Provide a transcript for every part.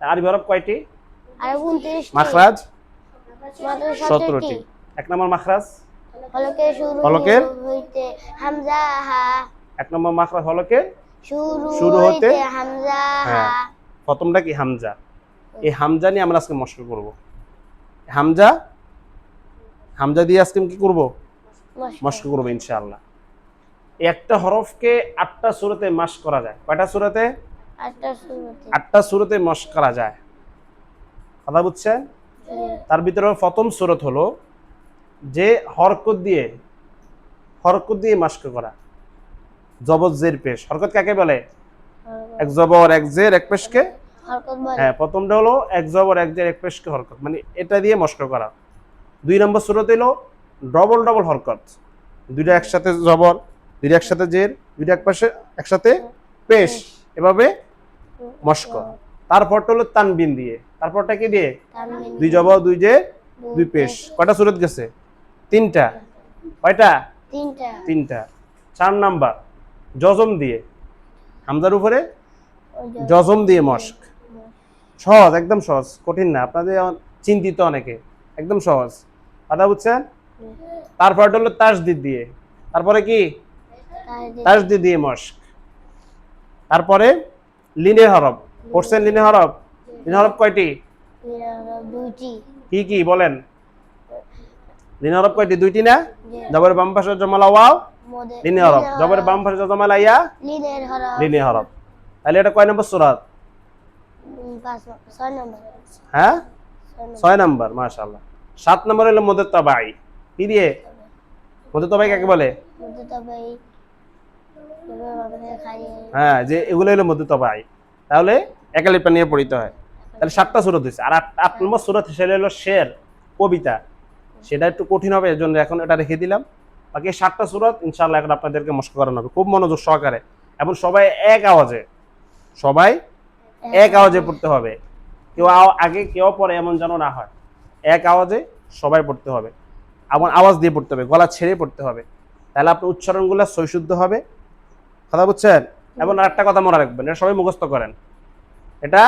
আরবি হরফ কয়টি? আর 29টি। মাখরাজ মাত্র 17টি। এক নম্বর মাখরাজ হলকের শুরু হলকের হইতে হামজা হা। এক নম্বর মাখরাজ হলকের শুরু হতে হইতে হামজা হা। হ্যাঁ, প্রথমটা কি? হামজা। এই হামজা নিয়ে আমরা আজকে মশক করব। হামজা হামজা দিয়ে আজকে কি করব? মশক করব ইনশাআল্লাহ। একটা হরফকে 8টা সূরাতে মাশ করা যায়। কয়টা সূরাতে? 8টা সূরাতে মাশ করা যায়। কথা বুঝছেন? তার ভিতরে প্রথম সূরত হলো যে হরকত দিয়ে মাশক করা। জবর জের পেশ। হরকত কাকে বলে? এক জবর এক জের এক পেশকে হরকত বলে। হ্যাঁ, প্রথমটা হলো এক জবর এক জের এক পেশকে হরকত, মানে এটা দিয়ে মশক করা। 2 নম্বর সূরত হলো ডবল ডবল হরকত। দুইটা একসাথে জবর, দুইটা একসাথে জের, দুইটা একপাশে একসাথে পেশ, এভাবে মশক। তারপরটা হলো তানবিন দিয়ে। তারপরটা কি দিয়ে? তানবিন। 2 জবর 2 জের 2 পেশ। কয়টা সূরত গেছে? 3টা। কয়টা? 3টা। 4 নাম্বার জজম দিয়ে। হামজার উপরে জজম দিয়ে মশক। সহজ, একদম সহজ, কঠিন না। আপনাদের চিন্তিত অনেকে, একদম সহজ। কথা বুঝছেন? তারপরটা হলো তাসদিদ দিয়ে। তারপরে কি? তাসদিদ দিয়ে মশক। তারপরে লিনের হরফ। পড়ছেন লিনের হরফ? লিনের হরফ কয়টি? 2টি। কি কি বলেন? লিনের হরফ কয়টি? 2টি না? জবরের বাম পাশে জমালা ওয়াও লিনের হরফ, জবরের বাম পাশে জমালা ইয়া লিনের হরফ। লিনের হরফ। তাহলে এটা কয় নম্বর সূরা? 6 নম্বর। হ্যাঁ, 6 নাম্বার। মাশাআল্লাহ। 7 নম্বর হলো মদদ তাবাই। কি দিয়ে? মদদ তাবাই কাকে বলে? মধ্যে তবে এভাবে খাই। হ্যাঁ, যে এগুলো হলো মদদ তাবাই। তাহলে একালিপটা নিয়ে পড়িতে হয়। তাহলে 7টা সূরত হইছে। আর 8 নম্বর সূরত সেটা হলো শের, কবিতা। সেটা একটু কঠিন হবে, এজন্য এখন এটা রেখে দিলাম। বাকি 7টা সূরত ইনশাআল্লাহ এখন আপনাদেরকে মশক করানো হবে খুব মনোযোগ সহকারে, এবং সবাই এক আওয়াজে পড়তে হবে। কেউ আগে কেউ পরে এমন যেন না হয়। এক আওয়াজে সবাই পড়তে হবে, এমন আওয়াজ দিয়ে পড়তে হবে, গলা ছেড়ে পড়তে হবে। তাহলে আপনার উচ্চারণগুলো সহিশুদ্ধ হবে। কথা বুঝছেন? এবং আরেকটা কথা মনে রাখবেন, এটা সবাই মুখস্থ করেন। এটা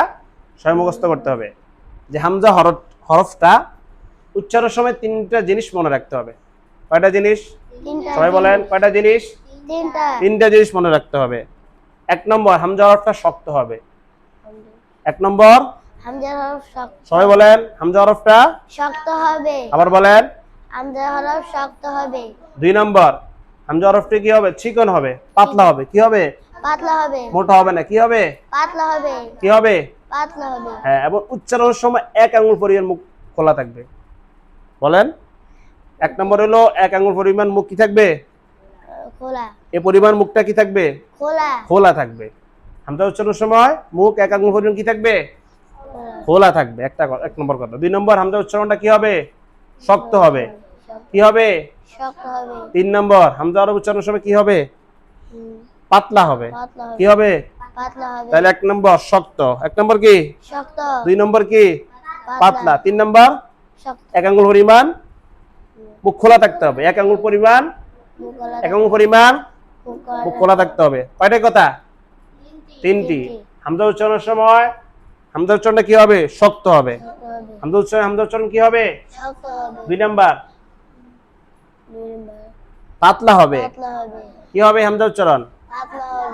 সবাই মুখস্থ করতে হবে যে হামজা হরফটা উচ্চারণের সময় 3টা জিনিস মনে রাখতে হবে। কয়টা জিনিস? সবাই বলেন, কয়টা জিনিস? 3টা জিনিস মনে রাখতে হবে। 1 নম্বর, হামজা হরফটা শক্ত হবে। 1 নম্বর, হামজা হরফ শক্ত। সবাই বলেন, হামজা হরফটা শক্ত হবে। আবার বলেন, হামজা হরফ শক্ত হবে। 2 নম্বর, হামজা হরফটা কি হবে? চিকন হবে, পাতলা হবে। কি হবে? পাতলা হবে। মোটা হবে না। কি হবে? পাতলা হবে। কি হবে? পাতলা হবে। হ্যাঁ, এবং উচ্চারণের সময় 1 আঙ্গুল পরিমাণ মুখ খোলা থাকবে। বলেন, 1 নম্বর হলো 1 আঙ্গুল পরিমাণ মুখ কি থাকবে? খোলা। এই পরিমাণ মুখটা কি থাকবে? খোলা থাকবে। হামজা উচ্চারণের সময় মুখ 1 আঙ্গুল পরিমাণ কি থাকবে? খোলা থাকবে। 1 নম্বর কথা। 2 নম্বর, হামজা উচ্চারণটা কি হবে? শক্ত হবে। কি হবে? শক্ত হবে। 3 নম্বর, হামজা হরফ উচ্চারণের সময় কি হবে? পাতলা হবে। কি হবে? পাতলা হবে। তাহলে 1 নম্বর শক্ত, 1 নম্বর কি? শক্ত। 2 নম্বর কি? পাতলা। 3 নম্বর, শক্ত। 1 আঙ্গুল পরিমাণ মুখ খোলা থাকতে হবে। 1 আঙ্গুল পরিমাণ মুখ খোলা থাকতে হবে। কয়টা কথা? 3টি। হামজা উচ্চারণের সময় হামজা উচ্চারণটা কি হবে? শক্ত হবে। হামজা উচ্চারণ কি হবে? শক্ত হবে। 2 নাম্বার, পাতলা হবে। কি হবে? হামজা উচ্চারণ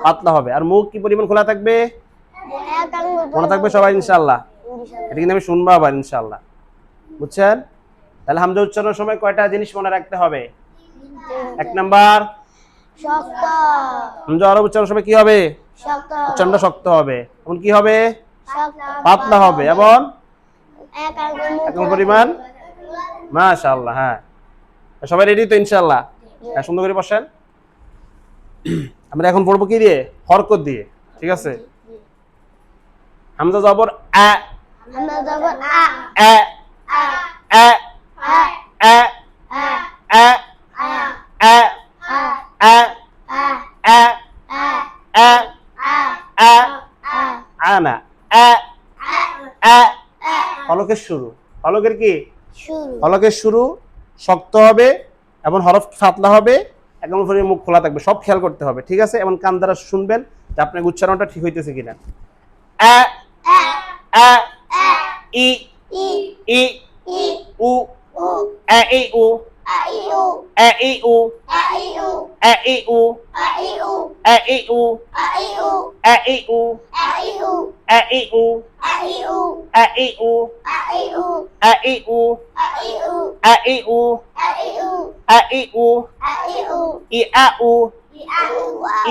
পাতলা হবে। আর মুখ কি পরিমাণ খোলা থাকবে? মনে থাকবে সবাই ইনশাআল্লাহ? এটা কিন্তু আমি শুনবো আবার ইনশাআল্লাহ। বুঝছেন? তাহলে হামজা উচ্চারণের সময় কয়টা জিনিস মনে রাখতে হবে? 1 নাম্বার, শক্ত। হামজা হরফ উচ্চারণের সময় কি হবে? শক্ত। উচ্চারণটা শক্ত হবে। এবং কি হবে? শক্ত। পাতলা হবে। এবং 1 আঙ্গুল পরিমাণ। মাশাআল্লাহ। হ্যাঁ, সবাই রেডি তো ইনশাআল্লাহ? হ্যাঁ, সুন্দর করে বসেন। আমরা এখন পড়বো কি দিয়ে? হরকত দিয়ে। ঠিক আছে? হামজা জবর আ। হামজা জবর আ। আ আ। আ আ। আ আ। আ আ। আ আ। আ আ। আ আ। আ আ। আ আ। আনা আ আ। হলকের শুরু। হলকের কি? শুরু। হলকের শুরু শক্ত হবে এবং হরফ পাতলা হবে, একদম পরে মুখ খোলা থাকবে। সব খেয়াল করতে হবে। ঠিক আছে? এবং কান দ্বারা শুনবেন যে আপনার উচ্চারণটা ঠিক হইতেছে কিনা। আ আ ই ই ই ই উ উ এ ই উ আ ই উ এ ই উ আ ই উ এ ই উ আ ই উ এ ই উ আ ই উ এ ই উ আ ই উ এ ই উ আ ই উ এ ই উ আ ই উ এ ই উ আ ই উ এ ই উ আ ই উ এ ই উ আ ই উ ই আ উ ই আ উ ই আ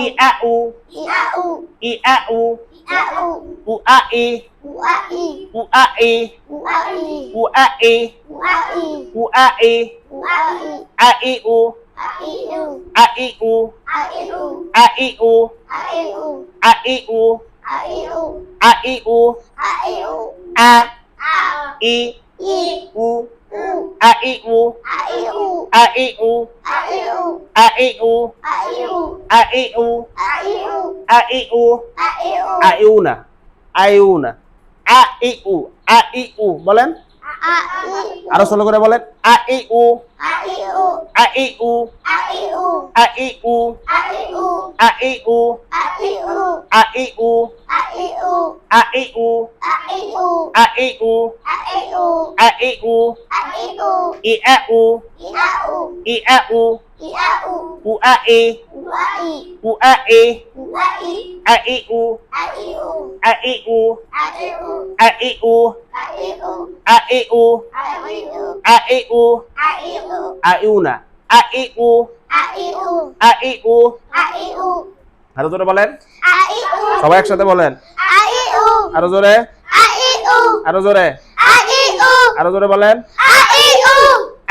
উ ই আ উ ই আ উ ই আ উ উ আ ই উ আ ই উ আ ই উ আ ই উ আ ই উ আ ই উ আ ই উ আ ই আ ই উ আ ই উ আ ই উ আ ই উ আ ই উ আ ই উ আ ই উ আ ই উ আ ই উ আ ই উ আ আ ই ই উ উ আ ই উ আ ই উ আ ই উ আ ই উ আ ই উ আ ই উ আ ই উ আ ই উ আ ই উ আ ই উ আ ইউ না আ ইউ না আ ই উ আ ই উ বলেন আ ই আরো স্লো করে বলেন আ ই উ আ ই উ আ ই উ আ ই উ আ ই উ আ ই উ আ ই উ আ ই উ আ ই উ আ ই উ আ ই উ আ ই উ আ ই উ আ ই উ আ ই উ আ ই উ ই আ উ ই আ উ ই আ উ ই আ উ উ আ ই উ আ ই উ আ ই উ আ ই আ ই উ আ ই উ আ ই উ আ ই উ আ ই উ আ ই উ আ ই উ আ ই উ আ ই উ আ ই উ আ ইউ না আ ই উ আ ই উ আ ই উ আ ই উ আরো জোরে বলেন আ ই উ সবাই একসাথে বলেন আ ই উ আরো জোরে আ ই উ আরো জোরে আ ই উ আরো জোরে বলেন আ ই উ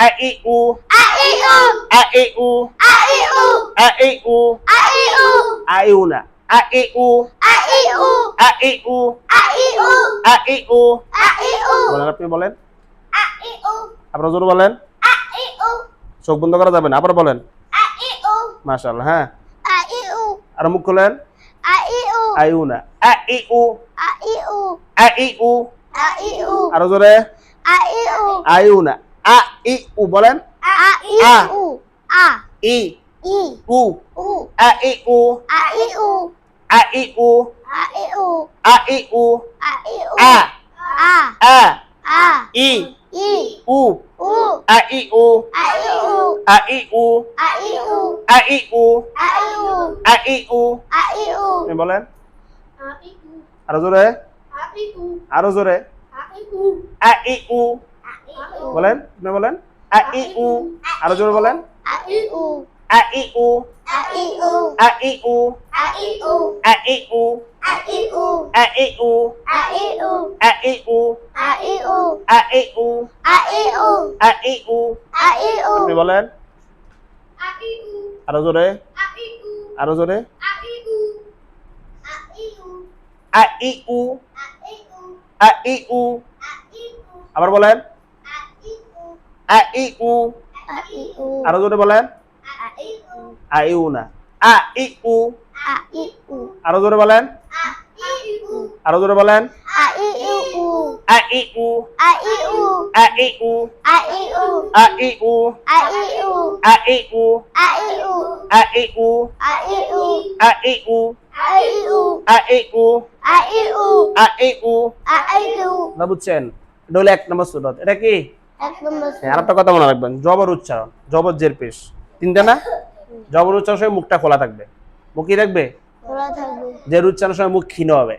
আ ই উ আ ই উ আ ই উ আ ই উ আ ই উ আ ই উ আ ইউ না আ ই উ আ ই উ আ ই উ আ ই উ আ ই উ আ ই উ বলেন আপনি বলেন আ ই উ আপনারা জোরে বলেন আ ই উ চোখ বন্ধ করা যাবে না আবার বলেন আ ই উ মাশাআল্লাহ হ্যাঁ আ ই উ আর মুখ খুলেন আ ই উ আ ইউ না আ ই উ আ ই উ আ ই উ আ ই উ আরো জোরে আ ই উ আ ইউ না আ ই উ বলেন আ ই উ আ ই ই উ উ আ ই উ আ ই উ আ ই উ আ ই উ আ ই উ আ ই উ আ আ আ আ ই ই উ উ আ ই উ আ ই উ আ ই উ আ ই উ আ ই উ আ ই উ আ ই উ আ ই উ আপনি বলেন আ ই উ আরো জোরে আ ই উ আরো জোরে আ ই উ আ ই উ আ ই উ বলেন আপনি বলেন আ ই উ আরো জোরে বলেন আ ই উ আ ই উ আ ই উ আ ই উ আ ই উ আ ই উ আ ই উ আ ই উ আ ই উ আ ই উ আ ই উ আ ই উ আ ই উ আ ই উ আ ই উ আপনি বলেন আ ই উ আরো জোরে আ ই উ আরো জোরে আ ই উ আ ই উ আ ই উ আ ই উ আ ই উ আ ই উ আবার বলেন আ ই উ আ ই উ আ ই উ আরো জোরে বলেন আ ই উ আ ইউ না আ ই উ আ ই উ আরো জোরে বলেন আ ই উ আরো জোরে বলেন আ ই উ আ ই উ আ ই উ আ ই উ আ ই উ আ ই উ আ ই উ আ ই উ আ ই উ আ ই উ আ ই উ আ ই উ আ ই উ আ ই উ আ ই উ আ ই উ আ ই উ না বুঝছেন এটা হলো এক নম্বর সুরত এটা কি এক নম্বর আর একটা কথা মনে রাখবেন জবর উচ্চারণ জবর জের পেশ তিনটা না জবর উচ্চারণ সময় মুখটা খোলা থাকবে মুখ কি থাকবে খোলা থাকবে জের উচ্চারণ সময় মুখ ক্ষীণ হবে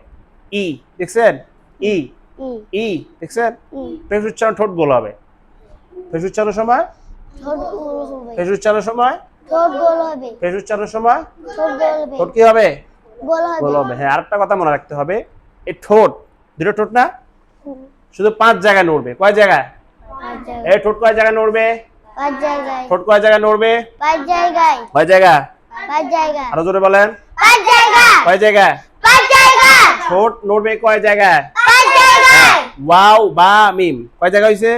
ই দেখছেন ই ই ই দেখছেন ই পেশ উচ্চারণ ঠোঁট গোল হবে পেশ উচ্চারণের সময় ঠোঁট গোল হবে পেশ উচ্চারণের সময় ঠোঁট গোল হবে পেশ উচ্চারণের সময় ঠোঁট গোল হবে ঠোঁট কি হবে গোল গোল হবে হবে হ্যাঁ আরেকটা কথা মনে রাখতে হবে এই ঠোঁট দুটো ঠোঁট না শুধু 5 জায়গায় নড়বে কয় জায়গায় পাঁচ জায়গায় এই ঠোঁট কয় জায়গায় নড়বে পাঁচ জায়গায় ঠোঁট কয় জায়গায় নড়বে পাঁচ জায়গায় কয় জায়গা পাঁচ জায়গা আরো জোরে বলেন পাঁচ জায়গা কয় জায়গা পাঁচ জায়গা ঠোঁট নড়বে কয় জায়গায় পাঁচ জায়গায় ওয়াও বা মিম কয় জায়গা হইছে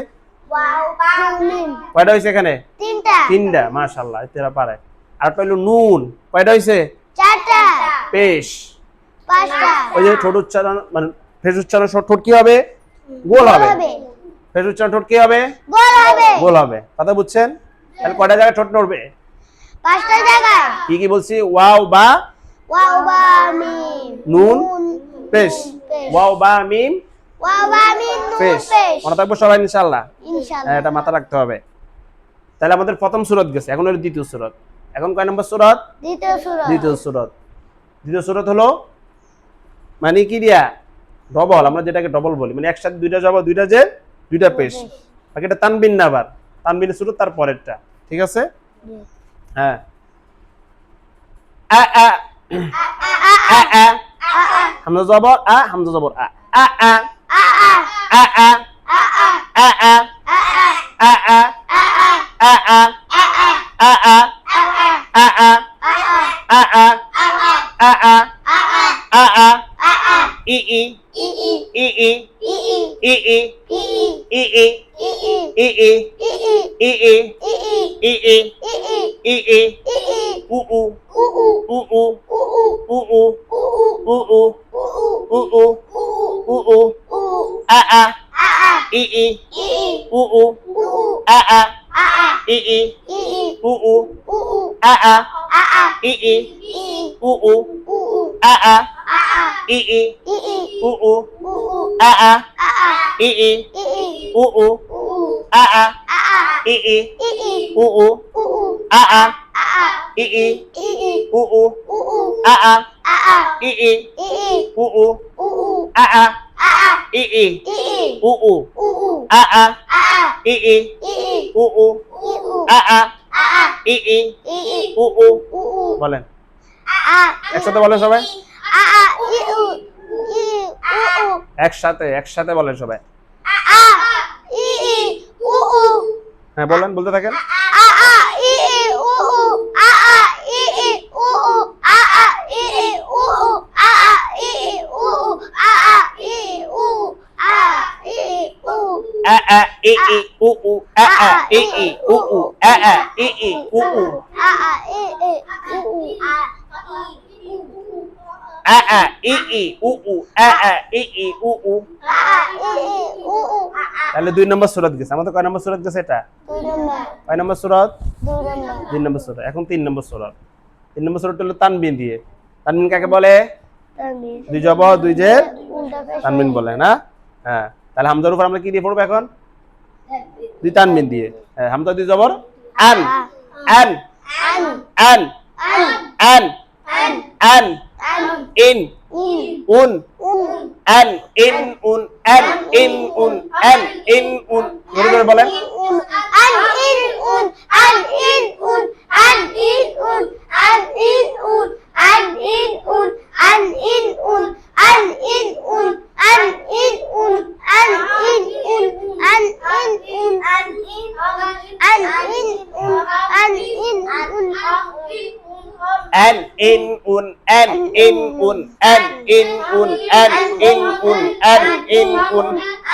ওয়াও বাউলিন কয়টা হইছে এখানে তিনটা তিনটা মাশাআল্লাহ এরা পারে আর পাইলো নুন কয়টা হইছে চারটা পেশ পাঁচটা ওই যে ঠোঁট উচ্চারণ মানে ফেস উচ্চারণ সহ ঠোঁট কি হবে গোল হবে ফেস উচ্চারণ ঠোঁট কি হবে গোল হবে গোল হবে কথা বুঝছেন তাহলে কয়টা জায়গায় ঠোঁট নড়বে পাঁচটা জায়গায় কি কি বলছি ওয়াও বা ওয়াও বা মিম নুন পেশ পেশ। ওয়াও বা মিম ওয়াও বা মিম নুন পেশ। পেশ। মনে থাকবে সবাই ইনশাআল্লাহ। ইনশাআল্লাহ। এটা মাথা রাখতে হবে। তাহলে আমাদের প্রথম সূরত গেছে, এখন হলো দ্বিতীয় সূরত। এখন কয় নম্বর সূরত? দ্বিতীয় সূরা। দ্বিতীয় সূরত। দ্বিতীয় সূরত হলো মানে কি দিয়া ডবল, আমরা যেটাকে ডবল বলি, মানে একসাথে দুইটা জবর দুইটা জের দুইটা পেশ। বাকি এটা তানবিন না, আবার তানবিনের সূরত তার পরেরটা, ঠিক আছে? হ্যাঁ, আ আ আ আ হামজা জবর আ, হামজা জবর আ, আ আ আ আ আ আ আ আ আ আ আ আ আ আ আ আ আ আ ই ই ই ই ই ই ই ই ই ই ই ই ই ই উ উ উ উ উ উ উ উ উ আ আ ই ই উ উ আ আ ই ই উ উ আ আ ই ই উ উ আ আ ই ই উ উ আ আ ই ই উ উ আ আ ই ই উ উ আ আ ই ই উ উ আ আ ই ই উ উ আ আ ই ই উ উ আ আ ই ই উ উ আ আ ই ই উ উ বলেন একসাথে বলেন সবাই, একসাথে একসাথে বলেন সবাই। হ্যাঁ বলেন, বলতে থাকেন। আ আ ই ই উ উ আ আ ই ই উ উ আ আ ই ই উ উ আ আ ই ই উ উ আ আ ই ই উ উ। তাহলে 2 নম্বর সূরত গেছে। আমাদের কয় নম্বর সূরত গেছে এটা? 2 নম্বর। কয় নম্বর সূরত? 2 নম্বর। 2 নম্বর সূরত। এখন 3 নম্বর সূরত। 3 নম্বর সূরত হলো তানবিন দিয়ে। তানবিন কাকে বলে? দুই জবর দুই জের তানবিন বলে না? হ্যাঁ, তাহলে হামজার উপর আমরা কি দিয়ে পড়বো এখন? দুই তানবিন দিয়ে। হ্যাঁ, হামজা দুই জবর আন আন আন আন আন ইন উন আন ইন উন আন ইন উন আন ইন উন। জোরে জোরে বলেন। an in un an in un an in un an in un an in un an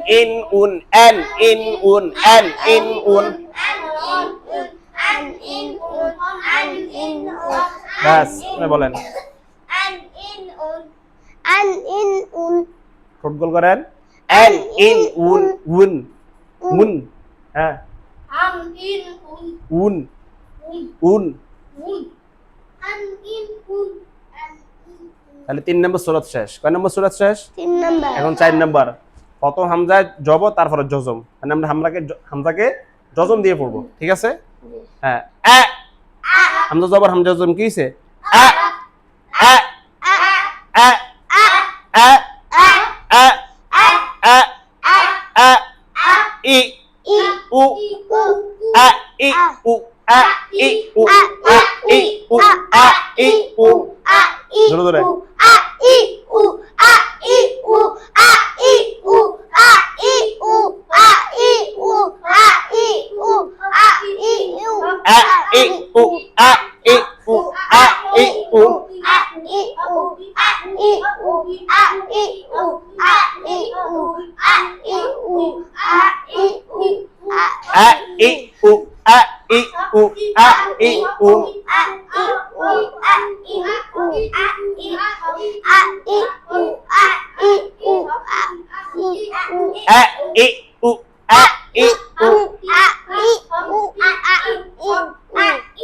in un an in un an in un বাস আপনি বলেন ঠোঁট গোল করেন an in un un un হ্যাঁ un un তাহলে 3 নম্বর সূরত শেষ। কয় নম্বর সূরত শেষ? 3 নম্বর। এখন 4 নম্বর। প্রথম হামজা জব তারপরে জজম, মানে আমরা হামজাকে জজম দিয়ে পড়বো, ঠিক আছে? হ্যাঁ, আ হামজা জবর হামজা জজম কি হইছে? আ আ আ আ আ আ আ ই উ আ ই উ আ ই উ আ ই উ আ ই উ জোরে জোরে a i u a i u a i u a i u a i u a i u a i u a i u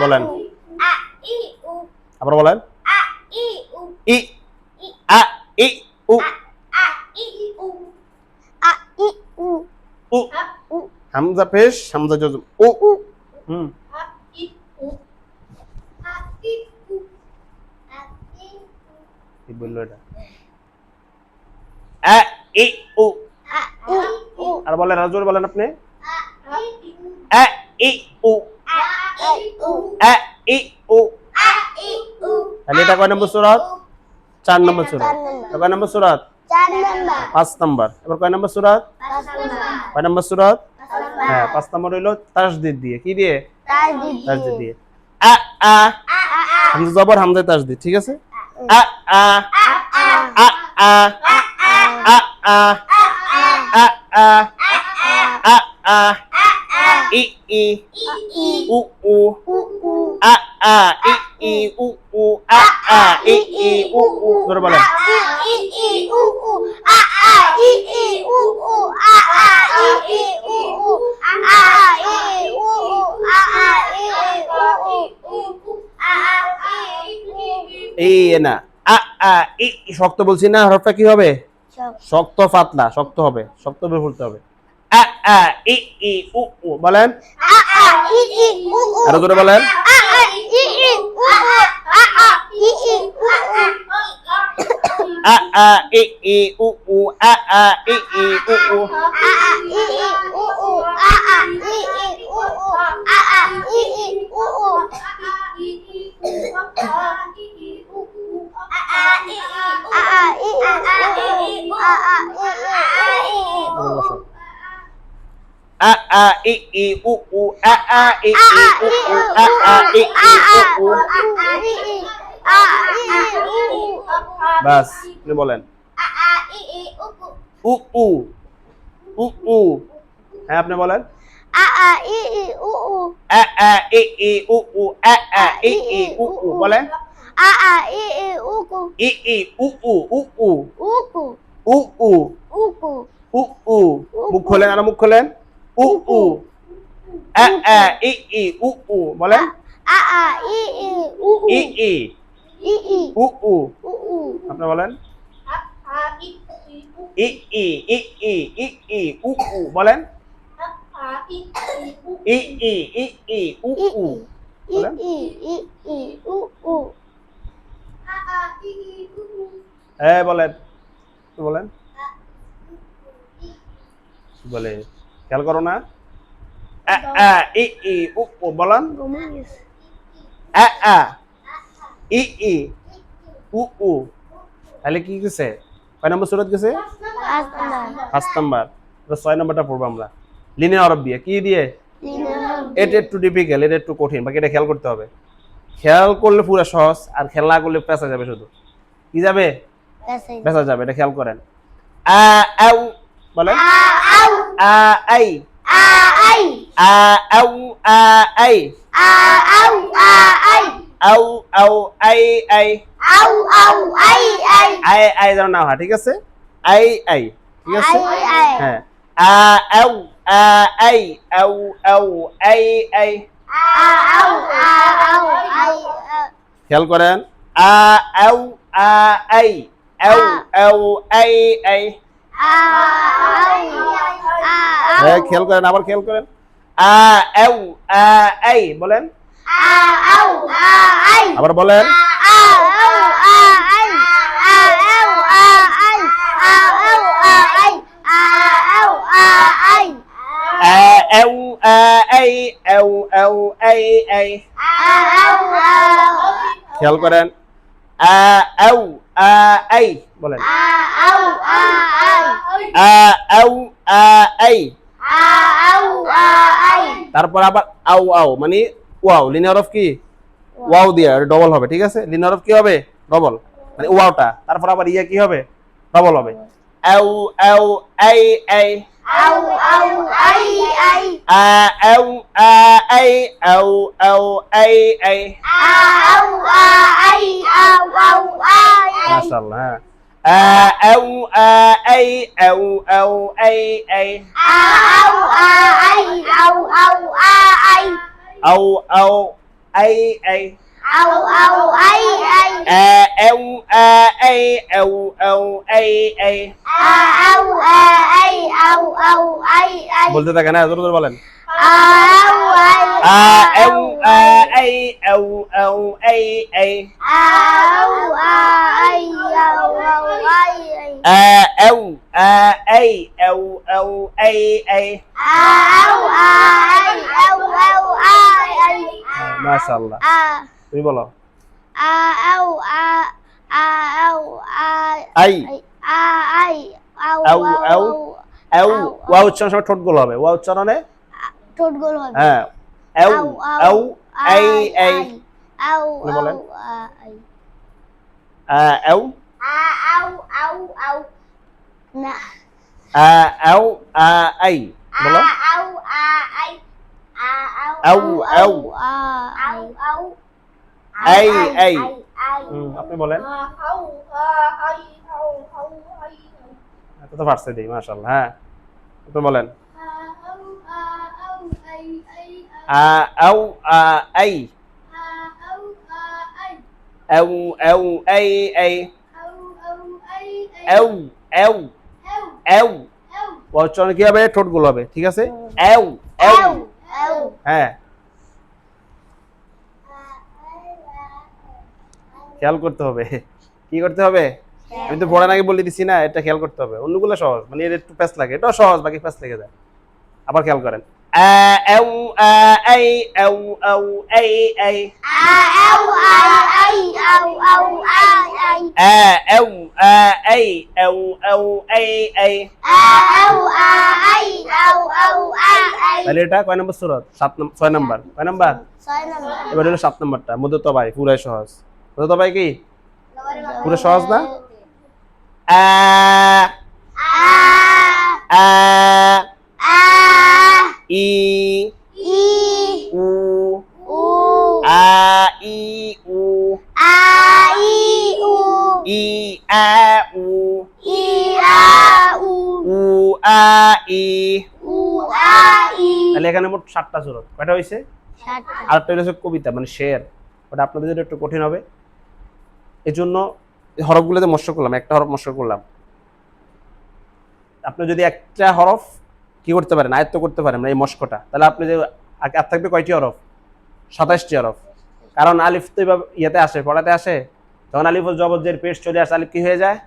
বলেন, আবার বলেন, ই আ ই উ উ, হামজা পেশ, হামজা জজম, উ হুম, কি বললো এটা? আ ই উ, আর বলেন, আর জোরে বলেন আপনি, আ ই উ, আ ই উ। তাহলে এটা কয় নম্বর সূরা? 4 নম্বর সূরা। এটা কয় নম্বর সূরা? 5 নম্বর। এবার কয় নম্বর সূরা? কয় নম্বর সূরা? হ্যাঁ, 5 নম্বর হইলো তাসদীদ দিয়ে। কি দিয়ে? তাসদীদ দিয়ে। আ আ, হামজা জবর, হামজা তাসদীদ, ঠিক আছে? আ আ আ আ আ আ আ আ আ আ ই ই উ উ আ আ ই ই উ উ আ আ ই ই উ উ। ধরে বলেন, এই না, আ আ ই ই, শক্ত বলছি না, হরফটা কি হবে? শক্ত পাতলা, শক্ত হবে, শক্ত করে বলতে হবে। আ আ ই ই উ উ, বলেন, আরো জোরে বলেন, আ আ ই ই উ উ আ আ ই ই উ উ। আ আ ই ই উ উ আ আ ই ই উ উ আ আ ই ই উ উ। বাস, আপনি বলেন, উ উ উ উ। হ্যাঁ, আপনি বলেন, আ আ ই ই উ উ আ আ ই ই উ উ, বলেন, ই ই উ উ উ উ উ উ উ উ। মুখ খোলেন, আর মুখ খোলেন, উ উ আ আ ই ই উ উ, বলেন, ই ই উ উ। আপনি বলেন, ই ই ই ই ই ই উ উ, বলেন, ই ই ই ই উ উ, বলেন। হ্যাঁ, বলেন, বলেন, বলে, খেয়াল করো না, আ আ ই ই উ উ, বলেন, আ আ ই ই উ উ। তাহলে কি গেছে? কয় নম্বর সূরা গেছে? 5 নাম্বার। 6 নাম্বারটা পড়বো আমরা লিনিয়ার হরফ দিয়ে। কি দিয়ে? এটা একটু ডিফিকাল্ট, এটা একটু কঠিন, বাকি এটা খেয়াল করতে হবে। খেয়াল করলে পুরো সহজ, আর খেয়াল না করলে পেঁচা যাবে। শুধু কি যাবে? পেঁচা যাবে। এটা খেয়াল করেন, আ আউ, বলেন, আ আই, আ আউ আ আই, আউ আউ আই আই, আই আই যেন না হয়, ঠিক আছে? আই আই, ঠিক আছে? হ্যাঁ, আ আউ আ আই, আউ আউ আই আই। খেয়াল করেন, আ আউ আ আই, আউ আউ আই আই। হ্যাঁ, খেয়াল করেন, আবার খেয়াল করেন, আ আউ আ আই, বলেন, আবার বলেন, আউ আ আই, আউ আউ আই আই। খেয়াল করেন, আ আউ আ আই, বলেন, আ আউ আ আই। তারপর আবার আউ আউ, মানে ওয়াও, লিনিয়ার অফ কি? ওয়াও দিয়ে ডবল হবে, ঠিক আছে? লিনিয়ার অফ কি হবে? ডবল, মানে ওয়াওটা। তারপর আবার ইয়া কি হবে? ডবল হবে, আউ আউ আই আই, আ আউ আ আই, আউ আউ আই আই। মাশাআল্লাহ। হ্যাঁ, আ আউ আ আই, আউ আউ আই আই। আউ আউ আই আই আউ আউ আই আই আউ আই আউ আউ আই আই আউ আই আউ আউ আই আই বলতে থাকেন না জোরে জোরে বলেন আউ আই আউ আই আউ আউ আই আই আউ আই আউ আউ আই আই আউ আই আউ আউ আই আই আউ আই আউ আউ আই আই মাশাআল্লাহ তুমি বলো আউ আউ আই আই আই আউ আউ আউ আউ ওয়া উচ্চারণ সময় ঠোঁট গোল হবে ওয়া উচ্চারণে ঠোঁট গোল হবে হ্যাঁ আউ আউ আই আই আউ বলেন। আই আউ আউ আউ আউ না আউ আই বলো আউ আই আউ আউ আউ আউ আই আই আপনি বলেন আউ আই আউ আউ আই এত তো পারছে দিই মাশাআল্লাহ হ্যাঁ আপনি বলেন আউ আই আউ আউ আই আই আউ আউ আউ ওয়া উচ্চারণ কি হবে ঠোঁট গোল হবে ঠিক আছে আউ আউ হ্যাঁ খেয়াল করতে হবে কি করতে হবে আমি তো পড়ার আগে বলে দিছি না এটা খেয়াল করতে হবে অন্যগুলো সহজ মানে এর একটু প্যাচ লাগে এটাও সহজ বাকি প্যাচ লেগে যায় আবার খেয়াল করেন আউ আই আউ আউ আই আই আউ আই আউ আউ আই আই আউ আই আউ আউ আই আই আউ আই আউ আউ আই আই তাহলে এটা কয় নম্বর সূরা 6 নম্বর কয় নম্বর 6 নম্বর এবার হলো 7 নম্বরটা মুদতবাই পুরাই সহজ মুদতবাই কি পুরো সহজ না আ আ ই ই উ উ আ ই উ আই উ ই আ উ ই আ উ উ আ ই উ আ ই তাহলে এখানে মোট 7টা সূরা কয়টা হইছে আর একটা হচ্ছে কবিতা মানে শের ওটা আপনাদের জন্য একটু কঠিন হবে এজন্য এই হরফগুলোতে মস্ক করলাম একটা হরফ মস্ক করলাম আপনি যদি একটা হরফ কি করতে পারেন আয়ত্ত করতে পারেন না এই মস্কটা তাহলে আপনি যে আর থাকবে কয়টি হরফ 27টি হরফ কারণ আলিফ তো এভাবে ইয়েতে আসে পড়াতে আসে যখন আলিফ জবর জের পেশ চলে আসে আলিফ কি হয়ে যায়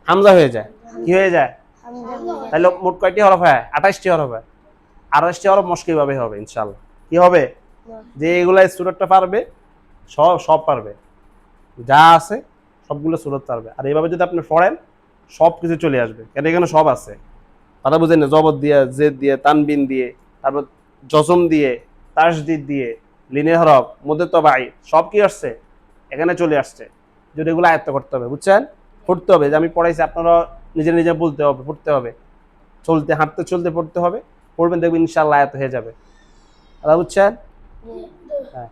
হামজা হয়ে যায় কি হয়ে যায় তাহলে মোট কয়টি হরফ হয় 28টি হরফ হয় 28টি হরফ মস্ক এইভাবে হবে ইনশাআল্লাহ কি হবে যে এগুলা সূরাটা পারবে সব পারবে যা আছে সবগুলো সূরত পারবে আর এইভাবে যদি আপনি পড়েন সব কিছু চলে আসবে কেন এখানে সব আছে কথা বুঝেন না জবর দিয়ে জেদ দিয়ে তানবিন দিয়ে তারপর জজম দিয়ে তাসদিদ দিয়ে লিনের হরফ মুদতবাই সব কি আসছে এখানে চলে আসছে যদি এগুলো আয়ত্ত করতে হবে বুঝছেন পড়তে হবে যে আমি পড়াইছি আপনারা নিজে নিজে বলতে হবে পড়তে হবে চলতে হাঁটতে চলতে পড়তে হবে পড়বেন দেখবেন ইনশাআল্লাহ আয়ত্ত হয়ে যাবে কথা বুঝছেন হ্যাঁ